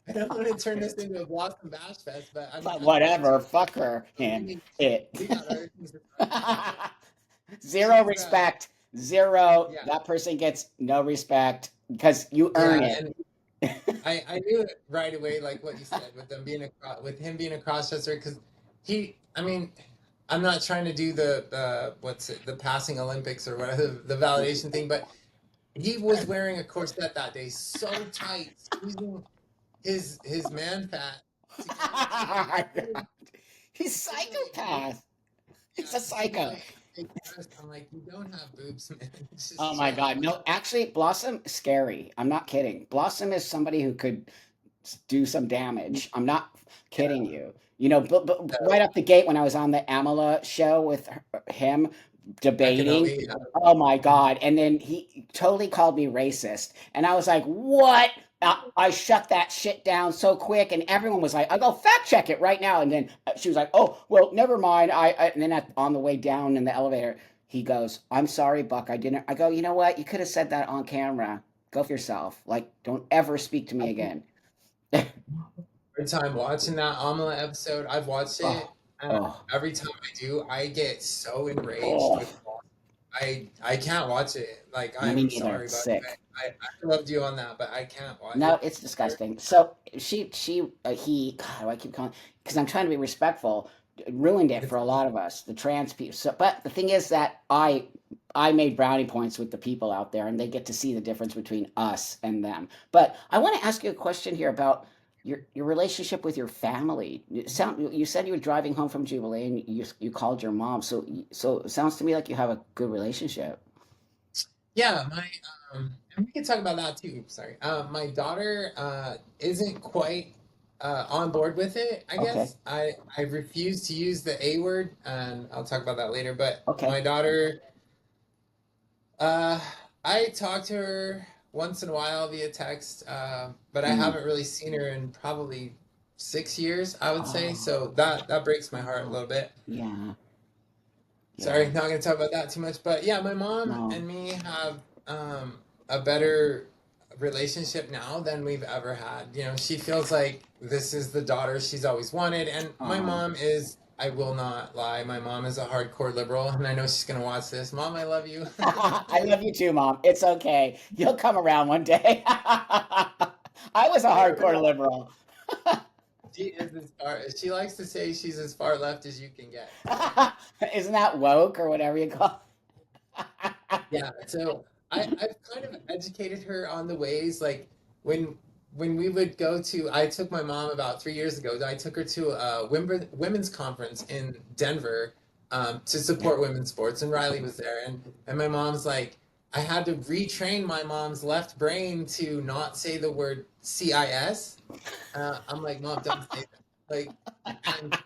I don't want to turn this into a Blossom Bash Fest, but I mean But I'm going whatever, to. fuck her, I him, mean, it. we got other things to talk about, but Zero she's respect. Zero. yeah, That person gets no respect because you earn yeah, it. and I knew it right away, like what you said, with him being a crossdresser, because I mean, I'm not trying to do the what's it, the passing Olympics or whatever the validation thing, but he was wearing a corset that day so tight, squeezing his man fat together to get He's such a like psychopath. yeah, He's a to see the psycho. big breast. I'm like, you don't have boobs, man. Oh Just my chill. God. No, actually, Blossom, scary. I'm not kidding. Blossom is somebody who could do some damage. I'm not kidding you. But So right up the gate when I was on the Amala show with him I can debating, only oh my God. And then he totally called me racist. And I was like, what? I shut that shit down so quick. And everyone was like, I go, fact check it right now. And then she was like, oh, well, never mind. And then on the way down in the elevator, he goes, I'm sorry, Buck. I didn't. I go, you know what? You could have said that on camera. Go for yourself. Like, don't ever speak to me again. hard time watching that Amala episode. I've watched it, Oh, and oh, every time I do, I get so enraged oh. with. I can't watch it. Like No, me I'm neither. sorry, It's but sick. I loved you on that, but I can't watch No, it. it's disgusting. So he, God, I keep calling, because I'm trying to be respectful, ruined it for It's a lot of us, the trans people. So, but the thing is that I made brownie points with the people out there, and they get to see the difference between us and them. But I want to ask you a question here about your relationship with your family. You said you were driving home from Jubilee, and you called your mom. So it sounds to me like you have a good relationship. yeah, my and we can talk about that too. Sorry, my daughter isn't quite on board with it. I Okay. guess I refuse to use the A word, and I'll talk about that later. But Okay. my daughter Uh, I talk to her once in a while via text, but I Mm. haven't really seen her in probably 6 years, I would say. Oh, So that breaks my heart a oh, little bit. yeah, Sorry, yeah. not gonna talk about that too much, but yeah, my mom No. and me have a better relationship now than we've ever had. You know, she feels like this is the daughter she's always wanted, and my Oh, mom is. I will not lie. My mom is a hardcore liberal, and I know she's gonna watch this. Mom, I love you. I love you too, Mom. It's okay. You'll come around one day. I was a hardcore liberal. She is as far. She likes to say she's as far left as you can get. So Isn't that woke or whatever you call it? yeah. So I've kind of educated her on the ways. Like when when we would go to, I took my mom about 3 years ago. I took her to a women's conference in Denver to Yeah. support women's sports, and Riley was there, and my mom's like, I had to retrain my mom's left brain to not say the word CIS. I'm like, Mom, don't say that. Like, and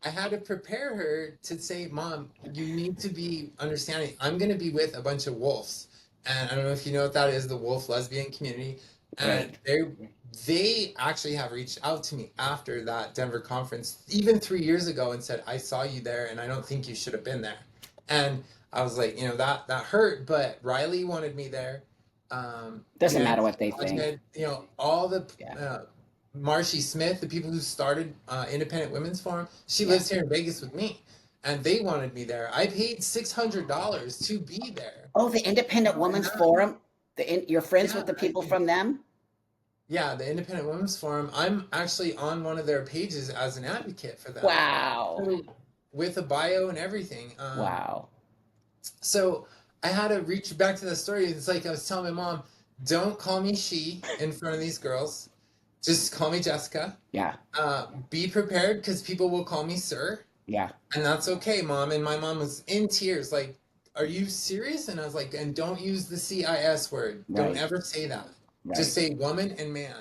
I had to prepare her to say, Mom, you need to be understanding. I'm going to be with a bunch of wolves. And I don't know if you know what that is, the wolf lesbian community. And Great. they actually have reached out to me after that Denver conference, even 3 years ago, and said, I saw you there and I don't think you should have been there. And I was like, that hurt, but Riley wanted me there. Doesn't matter Nancy what they think. Hodgman, all the Yeah. Marshy Smith, the people who started Independent Women's Forum, she Yeah. lives here in Vegas with me. and they wanted me there. I paid $600 to be there. Oh, the Independent And Women's that, Forum. You're friends yeah, with the people from them? yeah, the Independent Women's Forum. I'm actually on one of their pages as an advocate for them, Wow. so, with a bio and everything. Wow. So I had to reach back to the story. It's like I was telling my mom, don't call me she in front of these girls. Just call me Jessica. Yeah. Be prepared because people will call me sir, Yeah. and that's okay, mom. And my mom was in tears, like, "Are you serious?" And I was like, "And don't use the CIS word. Don't Right. ever say that. Just Right. say woman and man."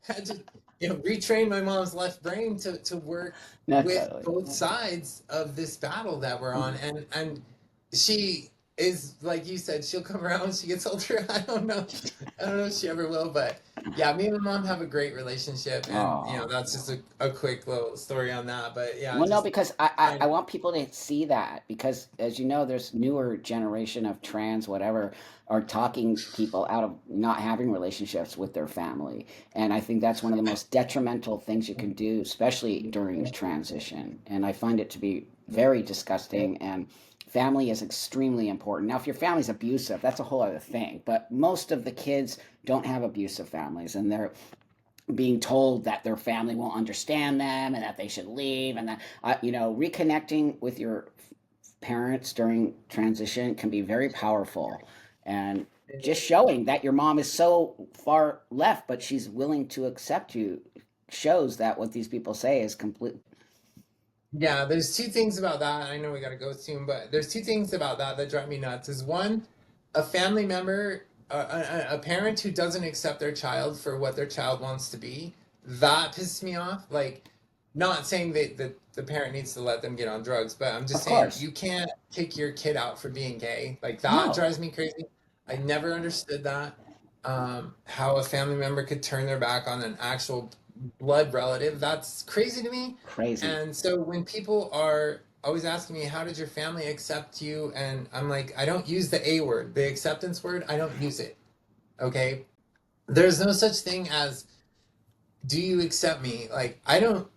Had to, retrain my mom's left brain to work No, with totally. both sides of this battle that we're on, and she is, like you said, she'll come around when she gets older. I don't know if she ever will, but yeah, me and my mom have a great relationship, and Oh. that's just a quick little story on that. But yeah, Well, no, just because I trying. want people to see that because, as you know, there's newer generation of trans whatever are talking people out of not having relationships with their family, and I think that's one of the most detrimental things you can do, especially during a transition. And I find it to be very disgusting. And family is extremely important. Now, if your family's abusive, that's a whole other thing. But most of the kids don't have abusive families, and they're being told that their family won't understand them and that they should leave and that reconnecting with your parents during transition can be very powerful, and just showing that your mom is so far left but she's willing to accept you shows that what these people say is complete. Yeah, there's two things about that. I know we got to go soon, but there's two things about that that drive me nuts. Is one, a family member, a parent who doesn't accept their child for what their child wants to be. That pisses me off. Like, not saying that the parent needs to let them get on drugs, but I'm just Of saying course. you can't kick your kid out for being gay. Like, that No. drives me crazy. I never understood that. How a family member could turn their back on an actual blood relative. That's crazy to me. Crazy. And so when people are always asking me, how did your family accept you? And I'm like, I don't use the A word, the acceptance word, I don't use it. Okay. There's no such thing as, do you accept me? Like, I don't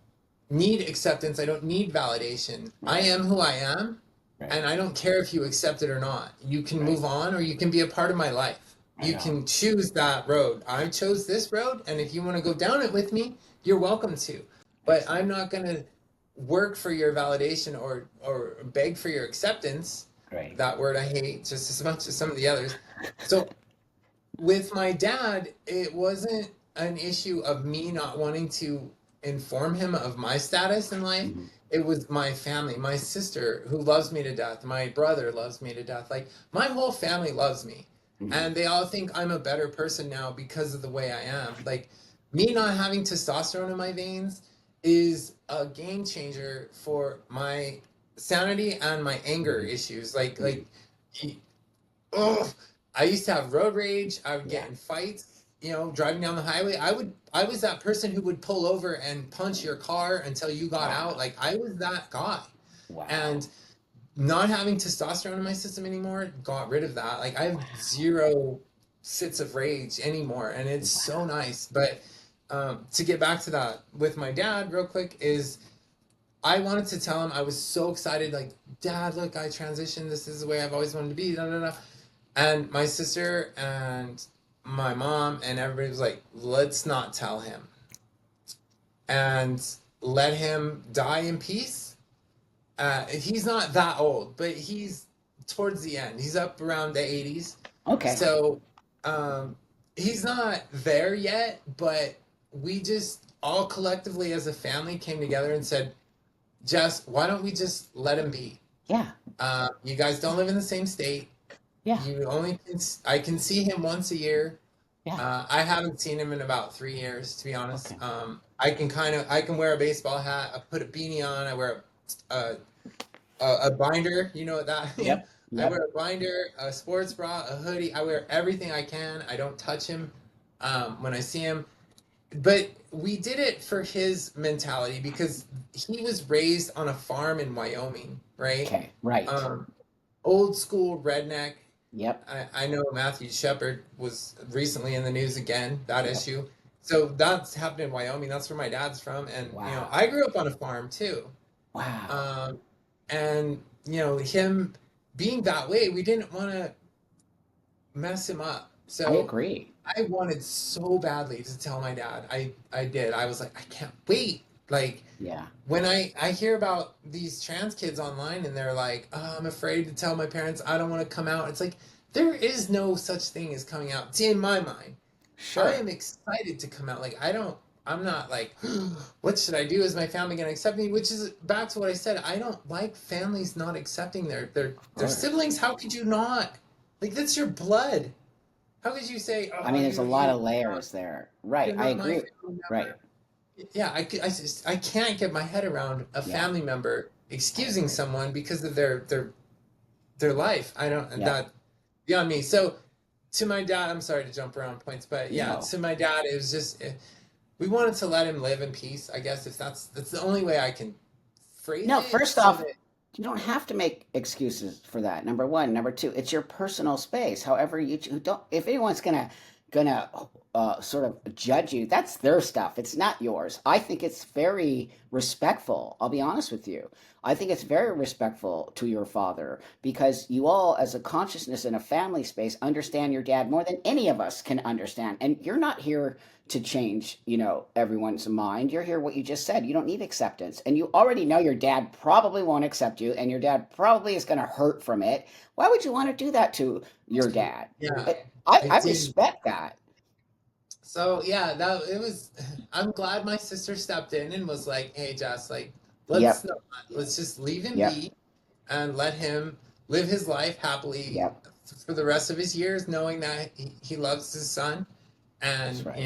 need acceptance. I don't need validation. I Right. am who I am. Right. And I don't care if you accept it or not. You can Right. move on or you can be a part of my life. I You know. can choose that road. I chose this road. And if you want to go down it with me, you're welcome to. But I'm Excellent. not going to work for your validation or beg for your acceptance. Great. That word I hate just as much as some of the others. So with my dad, it wasn't an issue of me not wanting to inform him of my status in life. Hmm. It was my family, my sister who loves me to death, my brother loves me to death. Like, my whole family loves me. Hmm. And they all think I'm a better person now because of the way I am. Like, me not having testosterone in my veins is a game changer for my sanity and my anger Hmm. issues. Like, Hmm. oh, I used to have road rage. I would Yeah. get in fights, driving down the highway. I was that person who would pull over and punch your car until you got out. Wow. Like, I was that guy. Wow. And not having testosterone in my system anymore got rid of that. Like, I have zero fits of rage anymore, and it's so Wow. nice. But to get back to that with my dad, real quick, is I wanted to tell him I was so excited. Like, Dad, look, I transitioned. This is the way I've always wanted to be. Da, da, da. And my sister and my mom and everybody was like, let's not tell him and let him die in peace. He's not that old, but he's towards the end. He's up around the 80s. Okay. So um, he's not there yet, but we just all collectively as a family came together and said, Jess, why don't we just let him be? Yeah. You guys don't live in the same state. Yeah. You only can, I can see him once a year. Yeah. I haven't seen him in about 3 years, to be honest. Okay. I can wear a baseball hat. I put a beanie on. I wear a, a binder. You know what that? Yep. I Yep. wear a binder, a sports bra, a hoodie. I wear everything I can. I don't touch him when I see him. But we did it for his mentality because he was raised on a farm in Wyoming, right? Okay. Right. Um, Old school redneck. Yep. I know Matthew Shepard was recently in the news again, that Yep. issue. So that's happened in Wyoming. That's where my dad's from. And, Wow. I grew up on a farm too. Wow. Um, and him being that way, we didn't want to mess him up. I So agree. I wanted so badly to tell my dad. I did. I was like, I can't wait. Like Yeah. when I hear about these trans kids online and they're like, oh, I'm afraid to tell my parents. I don't want to come out. It's like there is no such thing as coming out. See, in my mind, I Sure. am excited to come out. Like I don't. I'm not like, what should I do? Is my family gonna accept me? Which is back to what I said. I don't like families not accepting Of their course. siblings. How could you not? Like that's your blood. How could you say, I "Oh, mean, there's a lot of layers there. Right. you're I not my agree. family Right. member"? Yeah, I can't get my head around a Yeah. family member I excusing agree. someone because of their life. I don't Yep. that beyond me. So to my dad, I'm sorry to jump around points, but yeah, No. to my dad, it was just we wanted to let him live in peace. I guess if that's the only way I can phrase No, it, first so off, that you don't have to make excuses for that. Number one. Number two, it's your personal space. However, don't. If anyone's gonna sort of judge you, that's their stuff. It's not yours. I think it's very respectful. I'll be honest with you. I think it's very respectful to your father because you all, as a consciousness in a family space, understand your dad more than any of us can understand. And you're not here to change, everyone's mind. You're here what you just said. You don't need acceptance. And you already know your dad probably won't accept you and your dad probably is going to hurt from it. Why would you want to do that to your dad? yeah, I I did. respect that. So yeah, that it was. I'm glad my sister stepped in and was like, "Hey, Jess, like, let's Yep. not, let's just leave him Yep. be and let him live his life happily Yep. for the rest of his years, knowing that he loves his son." That's And right.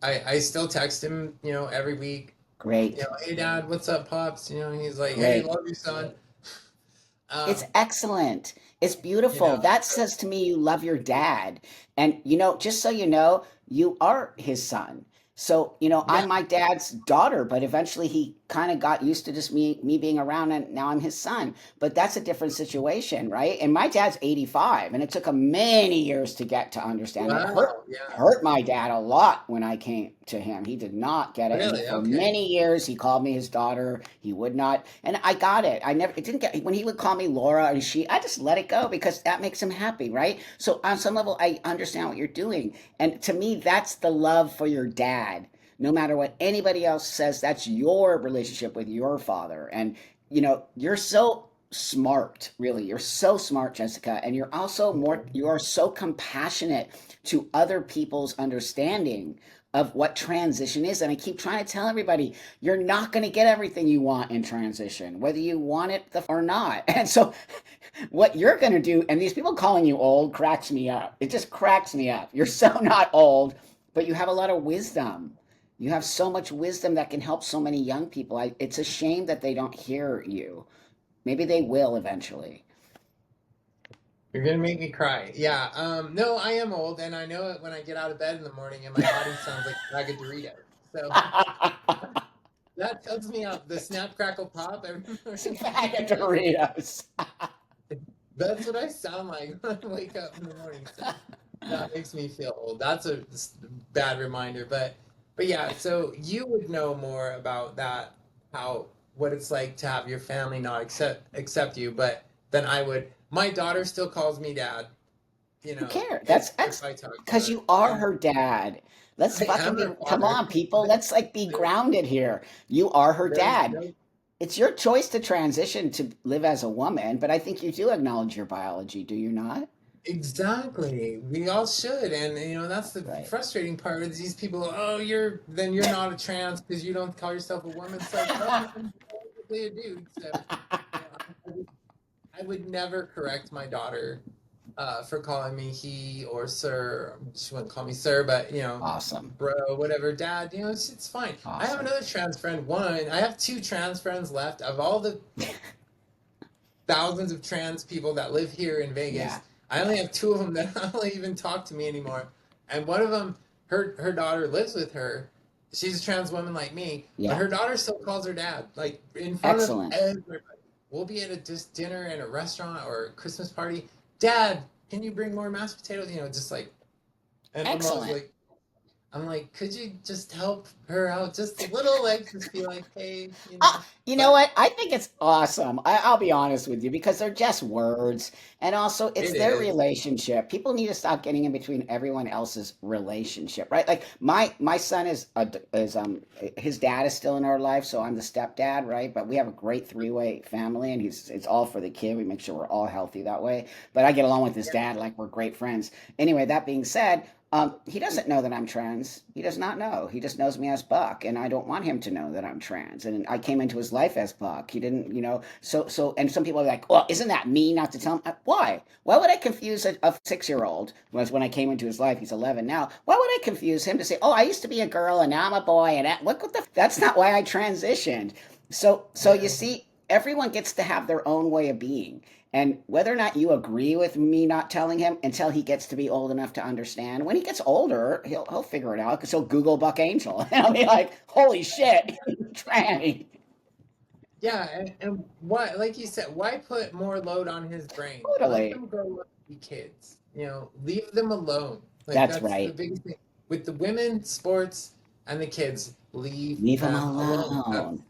I still text him, every week, Great. "Hey, Dad, what's up, pops?" He's like, "Hey, Great. love you, son." It's Um, excellent. It's you beautiful. know, That says to me you love your dad. And, just so you know, you are his son. So, yeah, I'm my dad's daughter, but eventually he kind of got used to just me being around and now I'm his son. But that's a different situation, right? And my dad's 85 and it took him many years to get to understand. It hurt wow, yeah, hurt my dad a lot when I came to him. He did not get it. And really, for okay, many years he called me his daughter. He would not. And I got it. It didn't get, when he would call me Laura and I just let it go because that makes him happy, right? So on some level, I understand what you're doing. And to me, that's the love for your dad. No matter what anybody else says, that's your relationship with your father. And, you're so smart, really. You're so smart, Jessica. And you are so compassionate to other people's understanding of what transition is. And I keep trying to tell everybody, you're not going to get everything you want in transition, whether you want it or not. And so, what you're going to do, and these people calling you old cracks me up. It just cracks me up. You're so not old, but you have a lot of wisdom. You have so much wisdom that can help so many young people. It's a shame that they don't hear you. Maybe they will eventually. you're gonna make me cry. Yeah, no, I am old, and I know it when I get out of bed in the morning and my body sounds like a bag of Doritos. So that tells me the snap crackle pop every It's a morning. bag of Doritos. That's what I sound like when I wake up in the morning. So that makes me feel old. That's a bad reminder, but yeah. So you would know more about that, how what it's like to have your family not accept you, but than I would. My daughter still calls me dad. Who cares? If That's I talk to because her, you are and her dad. Let's I fucking am be, her come father. on, people. Let's like be grounded here. You are her There's dad. no It's your choice to transition to live as a woman, but I think you do acknowledge your biology, do you not? exactly. We all should, and that's the Right. frustrating part is these people. Oh, you're not a trans because you don't call yourself a woman. It's like, well, I'm technically a dude, so you know, I would never correct my daughter for calling me he or sir. She wouldn't call me sir, but Awesome. bro, whatever, dad. It's fine. I have Awesome. another trans friend. I have two trans friends left of all the thousands of trans people that live here in Yeah. Vegas. I only Yeah. have two of them that don't even talk to me anymore. And one of them, her daughter lives with her. She's a trans woman like me, but Yeah. her daughter still calls her dad, like in front of Excellent. everybody. We'll be at a dinner in a restaurant or a Christmas party. Dad, can you bring more mashed potatoes? Just like, and I'm always Excellent. like, I'm like, could you just help her out just a little, like just be like, hey, You know but what? I think it's awesome. I'll be honest with you because they're just words, and also it's it their is. relationship. People need to stop getting in between everyone else's relationship, right? Like my son is his dad is still in our life, so I'm the stepdad, right? But we have a great three-way family, and he's it's all for the kid. We make sure we're all healthy that way. But I get along with his dad like we're great friends. Anyway, that being said. He doesn't know that I'm trans. He does not know. He just knows me as Buck, and I don't want him to know that I'm trans. And I came into his life as Buck. He didn't, and some people are like, "Well, isn't that me not to tell him?" Why? Why would I confuse a 6-year-old? Was when I came into his life. He's 11 now. Why would I confuse him to say, "Oh, I used to be a girl and now I'm a boy"? And what the? That's not why I transitioned. So you Yeah. see, everyone gets to have their own way of being. And whether or not you agree with me not telling him until he gets to be old enough to understand, when he gets older, he'll figure it out because he'll Google Buck Angel. And I'll be like, holy shit, tranny. Yeah, and why, like you said, why put more load on his brain? Let Totally. them grow up and be kids. Leave them alone. Like That's that's the right. biggest thing with the women, sports, and the kids. Leave Leave him them alone. That's alone.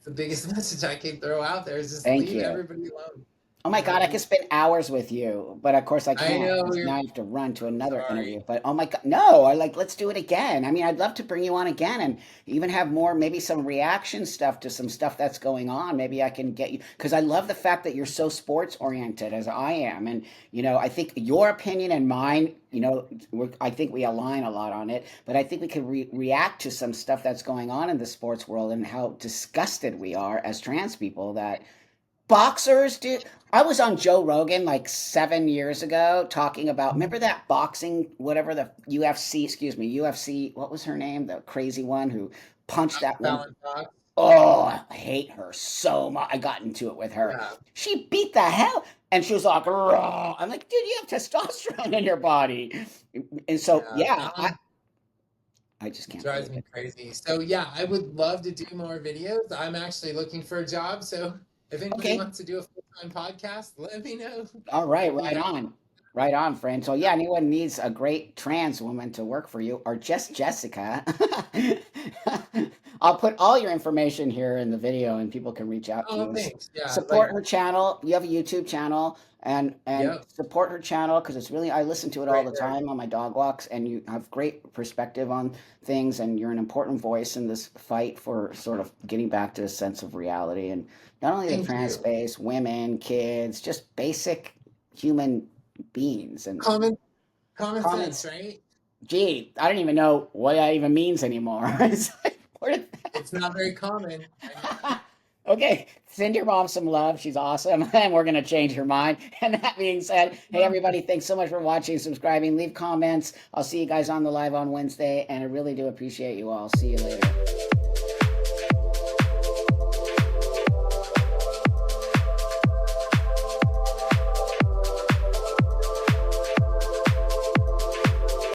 the biggest message I can throw out there is just Thank leave you. everybody alone. Oh my God, I could Just spend hours with you, but of course I I can't know because now you're. I have to run to I'm another interview. sorry. But oh my God, no, I like, let's do it again. I mean, I'd love to bring you on again and even have more, maybe some reaction stuff to some stuff that's going on. Maybe I can get you, because I love the fact that you're so sports oriented as I am. And, I think your opinion and mine, I think we align a lot on it, but I think we could react to some stuff that's going on in the sports world and how disgusted we are as trans people that boxers do. I was on Joe Rogan like 7 years ago talking about, remember that boxing, whatever the UFC, excuse me, UFC, what was her name? The crazy one who punched that one. Balance box. Oh, I hate her so much. I got into it with her. Yeah, She beat the hell. And she was like, raw. I'm like, dude, you have testosterone in your body. And so, yeah. yeah, That I, one I just can't drives believe me it. crazy. So yeah, I would love to do more videos. I'm actually looking for a job, so if anybody Okay. wants to do a full-time podcast, let me know. All right, I'll be right happy. on. Right on, friend. So yeah, anyone needs a great trans woman to work for you or just Jessica, I'll put all your information here in the video and people can reach out to Oh, you. thanks. Yeah, Support her channel. You have a YouTube channel and yep, support her channel because it's really I listen to it all great the work. time on my dog walks and you have great perspective on things and you're an important voice in this fight for sort of getting back to a sense of reality and not only the Thank trans you. space, women, kids, just basic human beings and Common common sense, comments. right? Gee, I don't even know what that even means anymore. It's like, where did It's not very common. that? Okay, send your mom some love. She's awesome, and we're gonna change her mind. And that being said, hey everybody, thanks so much for watching, subscribing, leave comments. I'll see you guys on the live on Wednesday, and I really do appreciate you all. See you later.